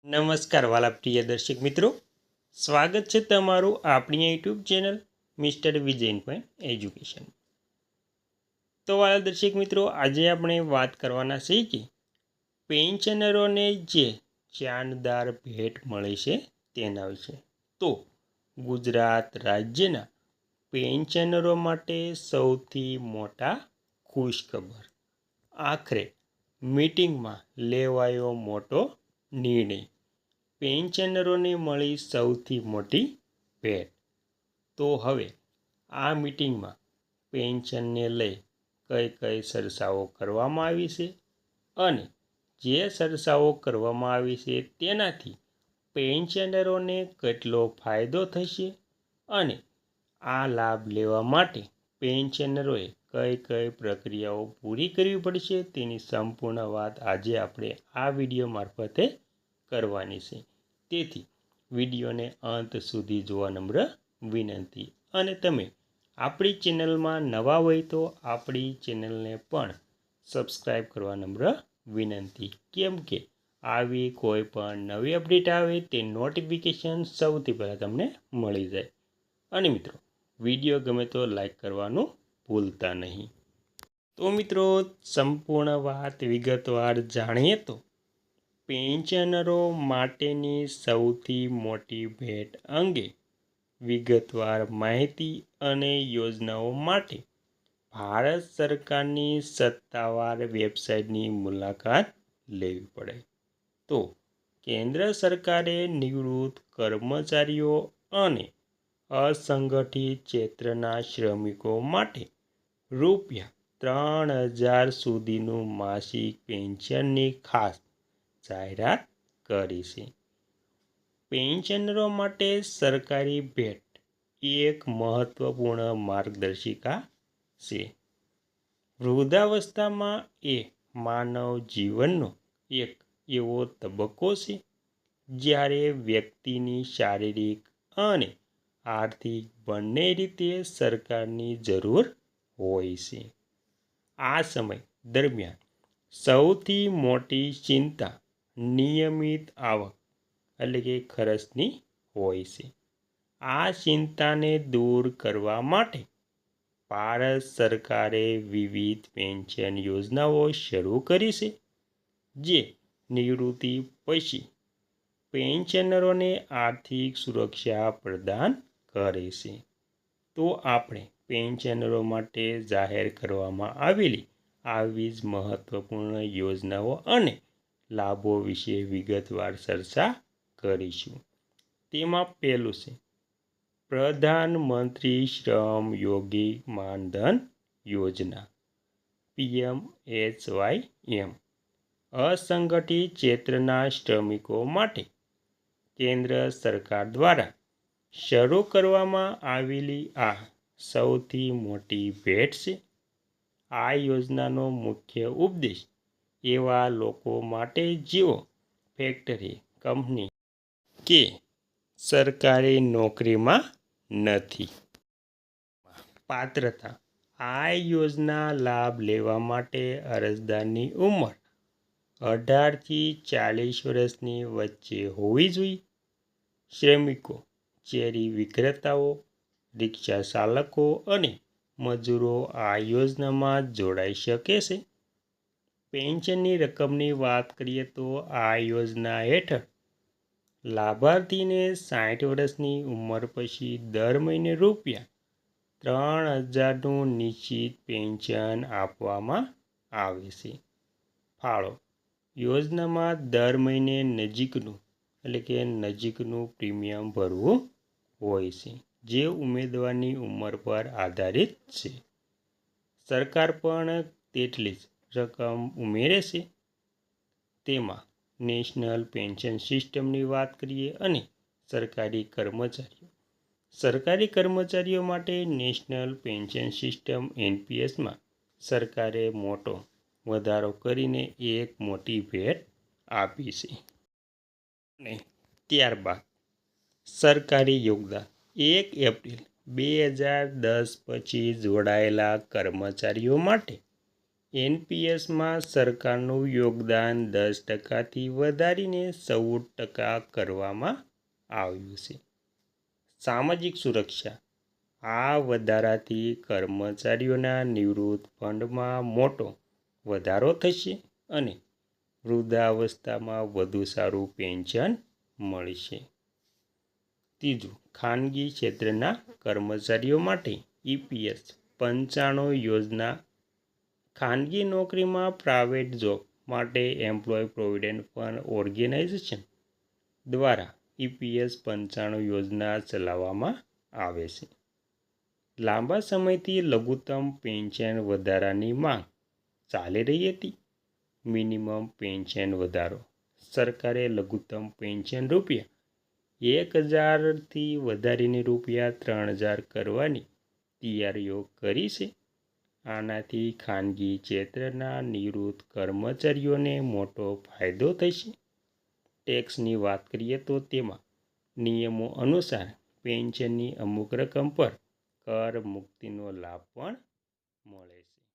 નમસ્કાર વાલા પ્રિય દર્શક મિત્રો, સ્વાગત છે તમારું આપણી YouTube channel mister Vijayan point education. તો વાલા દર્શક મિત્રો, આજે આપણે વાત કરવાના છીએ કે પેન્શનરોને જે શાનદાર ભેટ મળી છે તેના વિશે. તો ગુજરાત રાજ્યના પેન્શનરો માટે સૌથી મોટા ખુશખબર. આખરે મીટિંગમાં લેવાયો મોટો નિર્ણય. પેન્શનરોને મળી સૌથી મોટી ભેટ. તો હવે આ મીટિંગમાં પેન્શનને લઈ કઈ કઈ ચર્ચાઓ કરવામાં આવી છે અને જે ચર્ચાઓ કરવામાં આવી છે તેનાથી પેન્શનરોને કેટલો ફાયદો થશે અને આ લાભ લેવા માટે પેન્શનરોએ કઈ કઈ પ્રક્રિયાઓ પૂરી કરવી પડશે તેની સંપૂર્ણ વાત આજે આપણે આ વિડીયો મારફતે કરવાની છે. તેથી વિડીયોને અંત સુધી જોવા નમ્ર વિનંતી. અને તમે આપણી ચેનલમાં નવા હોય તો આપણી ચેનલને પણ સબસ્ક્રાઈબ કરવા નમ્ર વિનંતી. કેમ કે આવી કોઈ પણ નવી અપડેટ આવે તે નોટિફિકેશન સૌથી પહેલાં તમને મળી જાય. અને મિત્રો, વિડીયો ગમે તો લાઈક કરવાનું ભૂલતા નહીં. તો મિત્રો, સંપૂર્ણ વાત વિગતવાર જાણીએ તો પેન્શનરો માટેની સૌથી મોટી ભેટ અંગે વિગતવાર માહિતી અને યોજનાઓ માટે ભારત સરકારની સત્તાવાર વેબસાઇટની મુલાકાત લેવી પડે. તો કેન્દ્ર સરકારે નિવૃત્ત કર્મચારીઓ અને અસંગઠિત ક્ષેત્રના શ્રમિકો માટે ₹3000 સુધીનું માસિક પેન્શનની ખાસ જાહેરાત કરી છે. પેન્શનરો માટે સરકારી ભેટ એક મહત્વપૂર્ણ માર્ગદર્શિકા છે. વૃદ્ધાવસ્થામાં એ માનવ જીવનનો એક એવો તબક્કો છે જ્યારે વ્યક્તિની શારીરિક અને આર્થિક બંને રીતે સરકારની જરૂર હોય છે. આ સમય દરમિયાન સૌથી મોટી ચિંતા નિયમિત આવક એટલે કે ખર્ચની હોય છે. આ ચિંતાને દૂર કરવા માટે ભારત સરકારે વિવિધ પેન્શન યોજનાઓ શરૂ કરી છે, જે નિવૃત્તિ પછી પેન્શનરોને આર્થિક સુરક્ષા પ્રદાન કરે છે. તો આપણે પેન્શનરો માટે જાહેર કરવામાં આવેલી આવી જ મહત્વપૂર્ણ યોજનાઓ અને લાભો વિશે વિગતવાર ચર્ચા કરીશું. તેમાં પહેલું છે પ્રધાનમંત્રી શ્રમ યોગી માનધન યોજના PMHYM. અસંગઠિત ક્ષેત્રના શ્રમિકો માટે કેન્દ્ર સરકાર દ્વારા શરૂ કરવામાં આવેલી આ સૌથી મોટી ભેટ છે. આ યોજનાનો મુખ્ય ઉદ્દેશ એવા લોકો માટે જેઓ ફેક્ટરી, કંપની કે સરકારી નોકરીમાં નથી. પાત્રતા. આ યોજના લાભ લેવા માટે અરજદારની ઉંમર 18 થી 40 વર્ષની વચ્ચે હોવી જોઈએ. શ્રમિકો, શેરી વિક્રેતાઓ, રિક્ષા ચાલકો અને મજૂરો આ યોજનામાં જોડાઈ શકે છે. પેન્શનની રકમની વાત કરીએ તો આ યોજના હેઠળ લાભાર્થીને 60 વર્ષની ઉંમર પછી દર મહિને ₹3000નું નિશ્ચિત પેન્શન આપવામાં આવે છે. ફાળો. યોજનામાં દર મહિને નજીકનું પ્રીમિયમ ભરવું હોય છે, જે ઉમેદવારની ઉંમર પર આધારિત છે. સરકાર પણ તેટલી જ રકમ ઉમેરે છે. તેમાં નેશનલ પેન્શન સિસ્ટમની વાત કરીએ અને સરકારી કર્મચારીઓ માટે નેશનલ પેન્શન સિસ્ટમ NPSમાં સરકારે મોટો વધારો કરીને એક મોટી ભેટ આપી છે. અને ત્યારબાદ સરકારી યોગદાન. 1 એપ્રિલ 2010 પછી જોડાયેલા કર્મચારીઓ માટે એનપીએસમાં સરકારનું યોગદાન 10%થી વધારીને 14% કરવામાં આવ્યું છે. સામાજિક સુરક્ષા. આ વધારાથી કર્મચારીઓના નિવૃત્ત ફંડમાં મોટો વધારો થશે અને વૃદ્ધાવસ્થામાં વધુ સારું પેન્શન મળશે. ત્રીજું, ખાનગી ક્ષેત્રના કર્મચારીઓ માટે ઈપીએસ 95 યોજના. ખાનગી નોકરીમાં પ્રાઇવેટ જોબ માટે એમ્પ્લોય પ્રોવિડન્ટ ફંડ ઓર્ગેનાઇઝેશન દ્વારા ઈપીએસ 95 યોજના ચલાવવામાં આવે છે. લાંબા સમયથી લઘુત્તમ પેન્શન વધારાની માંગ ચાલી રહી હતી. મિનિમમ પેન્શન વધારો. સરકારે લઘુત્તમ પેન્શન રૂપિયા 1000થી વધારીને રૂપિયા 3000 કરવાની તૈયારીઓ કરી છે. આનાથી ખાનગી ક્ષેત્રના નિવૃત્ત કર્મચારીઓને મોટો ફાયદો થશે. ટેક્સની વાત કરીએ તો તેમાં નિયમો અનુસાર પેન્શનની અમુક રકમ પર કર મુક્તિનો લાભ પણ મળે છે.